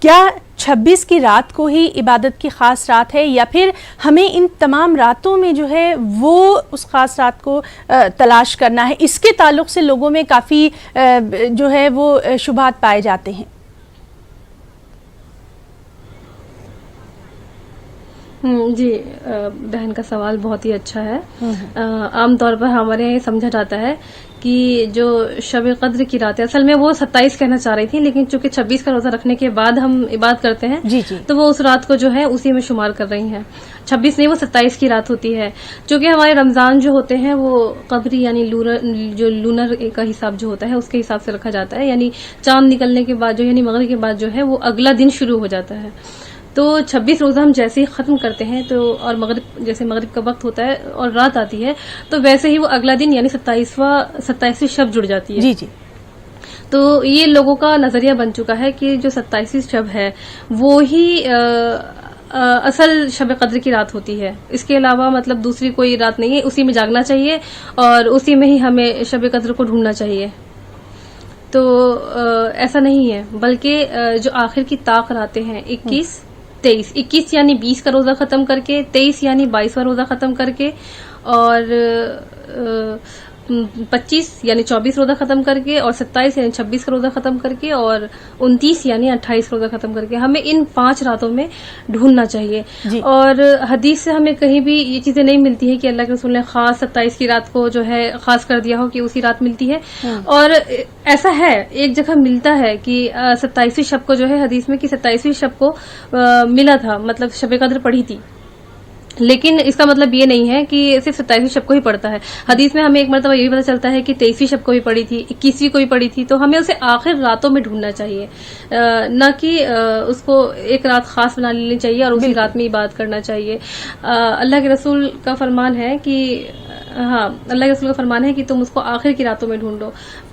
کیا 26 کی رات کو ہی عبادت کی خاص رات ہے یا پھر ہمیں ان تمام راتوں میں جو ہے وہ اس خاص رات کو تلاش کرنا ہے؟ اس کے تعلق سے لوگوں میں کافی جو ہے وہ شبہات پائے جاتے ہیں. جی بہن کا سوال بہت ہی اچھا ہے. عام طور پر ہمارے یہاں یہ سمجھا جاتا ہے کہ جو شب قدر کی رات ہے، اصل میں وہ 27 کہنا چاہ رہی تھی، لیکن چونکہ 26 کا روزہ رکھنے کے بعد ہم عبادت کرتے ہیں تو وہ اس رات کو جو ہے اسی میں شمار کر رہی ہیں. 26 نہیں، وہ 27 کی رات ہوتی ہے. چونکہ ہمارے رمضان جو ہوتے ہیں وہ قمری یعنی لونر کا حساب جو ہوتا ہے اس کے حساب سے رکھا جاتا ہے، یعنی چاند نکلنے کے بعد یعنی مغرب کے بعد جو ہے وہ اگلا دن شروع ہو جاتا ہے. تو 26 روزہ ہم جیسے ہی ختم کرتے ہیں تو اور مغرب کا وقت ہوتا ہے اور رات آتی ہے تو ویسے ہی وہ اگلا دن یعنی 27ویں شب جڑ جاتی ہے. جی. تو یہ لوگوں کا نظریہ بن چکا ہے کہ جو 27ویں شب ہے وہ ہی اصل شب قدر کی رات ہوتی ہے. اس کے علاوہ مطلب دوسری کوئی رات نہیں ہے، اسی میں جاگنا چاہیے اور اسی میں ہی ہمیں شب قدر کو ڈھونڈنا چاہیے. تو ایسا نہیں ہے، بلکہ جو آخر کی طاق راتیں ہیں 21 یعنی 20 کا روزہ ختم کر کے، 23 یعنی 22واں روزہ ختم کر کے، اور 25 یعنی 24 روزہ ختم کر کے، اور 27 یعنی 26 کا روزہ ختم کر کے، اور 29 یعنی 28 روزہ ختم کر کے ہمیں ان 5 راتوں میں ڈھونڈنا چاہیے. اور حدیث سے ہمیں کہیں بھی یہ چیزیں نہیں ملتی ہے کہ اللہ کے رسول نے خاص 27 کی رات کو جو ہے خاص کر دیا ہو کہ اسی رات ملتی ہے. اور ایسا ہے ایک جگہ ملتا ہے کہ 27ویں شب کو جو ہے حدیث میں کہ 27ویں شب کو ملا تھا، مطلب شب قدر پڑھی تھی، لیکن اس کا مطلب یہ نہیں ہے کہ صرف 27ویں شب کو ہی پڑھتا ہے. حدیث میں ہمیں ایک مرتبہ یہ بھی پتہ چلتا ہے کہ 23ویں شب کو بھی پڑھی تھی، 21ویں کو بھی پڑھی تھی. تو ہمیں اسے آخر راتوں میں ڈھونڈنا چاہیے، نہ کہ اس کو ایک رات خاص بنا لینی چاہیے اور اسی رات میں عبادت کرنا چاہیے. اللہ کے رسول کا فرمان ہے کہ تم اس کو آخر کی راتوں میں ڈھونڈو.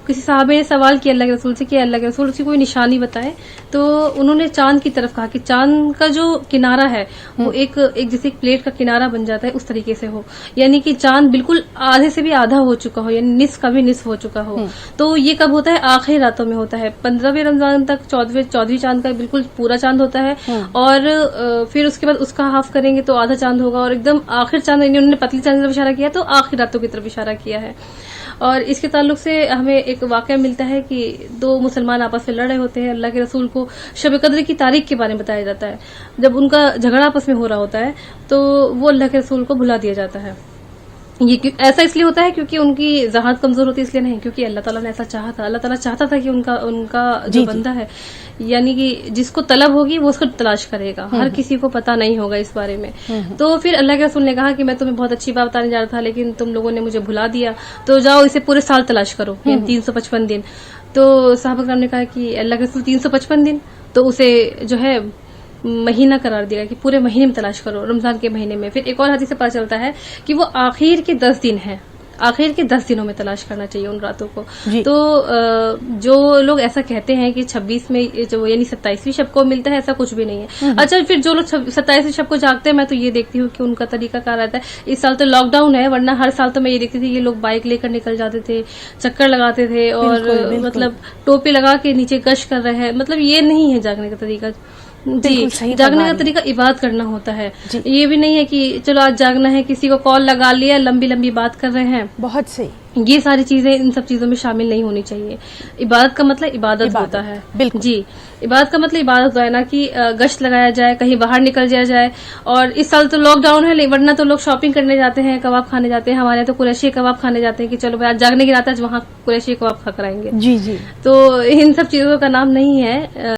کسی صحابے نے سوال کیا اللہ کے رسول سے کہ اللہ کے رسول اسی کوئی نشانی بتائیں، تو انہوں نے چاند کی طرف کہا کہ چاند کا جو کنارہ ہے وہ ایک جیسے ایک پلیٹ کا کنارہ بن جاتا ہے اس طریقے سے ہو، یعنی کہ چاند بالکل آدھے سے بھی آدھا ہو چکا ہو، یعنی نصف کا بھی نصف ہو چکا ہو. تو یہ کب ہوتا ہے؟ آخری راتوں میں ہوتا ہے. 15ویں رمضان تک 14ویں چاند کا بالکل پورا چاند ہوتا ہے، اور پھر اس کے بعد اس کا ہاف کریں گے تو آدھا چاند ہوگا، اور ایک دم آخر چاند یعنی انہوں نے پتلی چاند کی طرف اشارہ کیا تو آخری راتوں کی طرف اشارہ کیا ہے. اور اس کے تعلق سے ہمیں ایک واقعہ ملتا ہے کہ 2 مسلمان آپس میں لڑ رہے ہوتے ہیں. اللہ کے رسول کو شب قدر کی تاریخ کے بارے میں بتایا جاتا ہے. جب ان کا جھگڑا آپس میں ہو رہا ہوتا ہے تو وہ اللہ کے رسول کو بھلا دیا جاتا ہے. یہ ایسا اس لیے ہوتا ہے کیونکہ ان کی ذہانت کمزور ہوتی ہے، اس لیے نہیں، کیونکہ اللہ تعالیٰ نے ایسا چاہا تھا. اللہ تعالیٰ چاہتا تھا کہ ان کا جو بندہ ہے یعنی کہ جس کو طلب ہوگی وہ اس کو تلاش کرے گا، ہر کسی کو پتہ نہیں ہوگا اس بارے میں. تو پھر اللہ کے رسول نے کہا کہ میں تمہیں بہت اچھی بات بتانے جا رہا تھا لیکن تم لوگوں نے مجھے بھلا دیا، تو جاؤ اسے پورے سال تلاش کرو، یعنی 355 دن. تو صحابہ کرام نے کہا کہ اللہ کے رسول 355 دن، تو اسے جو ہے مہینہ قرار دیا کہ پورے مہینے میں تلاش کرو، رمضان کے مہینے میں. پھر ایک اور حدیث سے پتہ چلتا ہے کہ وہ آخر کے 10 دن ہیں، آخر کے 10 دنوں میں تلاش کرنا چاہیے ان راتوں کو. تو جو لوگ ایسا کہتے ہیں کہ 26 میں جو یعنی 27ویں شب کو ملتا ہے، ایسا کچھ بھی نہیں ہے. اچھا پھر جو لوگ 27ویں شب کو جاگتے ہیں، میں تو یہ دیکھتی ہوں کہ ان کا طریقہ کار رہتا ہے. اس سال تو لاک ڈاؤن ہے، ورنہ ہر سال تو میں یہ دیکھتی تھی یہ لوگ بائک لے کر نکل جاتے تھے، چکر لگاتے تھے، اور مطلب ٹوپی لگا کے نیچے گشت کر رہے ہیں. مطلب یہ نہیں ہے جاگنے کا طریقہ. جاگنے کا طریقہ عبادت کرنا ہوتا ہے. یہ بھی نہیں ہے کہ چلو آج جاگنا ہے، کسی کو کال لگا لیا، لمبی لمبی بات کر رہے ہیں. بہت صحیح. یہ ساری چیزیں ان سب چیزوں میں شامل نہیں ہونی چاہیے. عبادت کا مطلب عبادت ہوتا ہے. جی، عبادت کا مطلب عبادت ہوتا ہے، نہ کہ گشت لگایا جائے، کہیں باہر نکل جایا جائے. اور اس سال تو لاک ڈاؤن ہے، ورنہ تو لوگ شاپنگ کرنے جاتے ہیں، کباب کھانے جاتے ہیں. ہمارے تو قریشی کباب کھانے جاتے ہیں کہ چلو بھائی آج جاگنے کی رات ہے، وہاں قریشی کباب کھا کر آئیں گے. جی. تو ان سب چیزوں کا نام نہیں ہے